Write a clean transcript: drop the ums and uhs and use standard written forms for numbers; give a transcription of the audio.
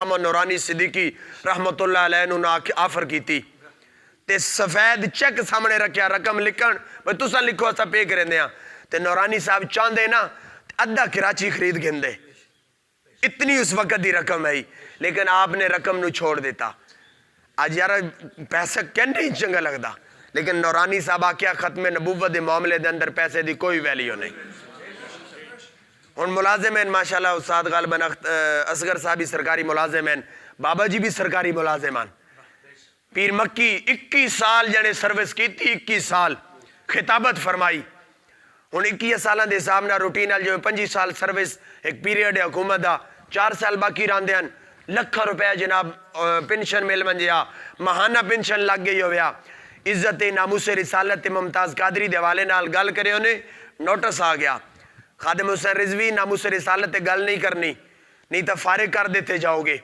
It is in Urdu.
علامہ نورانی صدیقی رحمت اللہ علیہ نے آفر کی تھی تے سفید چیک سامنے رکھیا رقم لکھن بھئی تساں لکھو اسا پے کریں دیاں تے نورانی صاحب چاندے نا ادھا کراچی خرید گندے اتنی اس وقت دی رقم ہے لیکن آپ نے رقم نو چھوڑ دیتا آج یارا پیسہ کہنے ہی چنگا لگتا لیکن نورانی صاحب آکیا ختم نبوت دے معاملے دے اندر پیسے دی کوئی ویلیو نہیں ان ملازم ہیں ماشاءاللہ استاد غالباً اصغر صاحبی سرکاری ملازم ہیں بابا جی بھی سرکاری ملازم ہیں پیر مکی 21 سال جنے سروس کی تھی 21 سال خطابت فرمائی ان 21 سالان دے حساب نہ روٹین جو 25 سال سروس ایک پیریڈ ہے حکومت دا 4 سال باقی راندے ہیں لکھا روپے جناب پنشن مل منجیا ماہانہ پنشن لگ گئی ہویا عزت ناموس رسالت ممتاز قادری دیوالے نال گل کرے انہیں نوٹس آ گیا خادم حسین رضوی ناموس رسالت گل نہیں کرنی نہیں تو فارغ کر دیتے جاؤ گے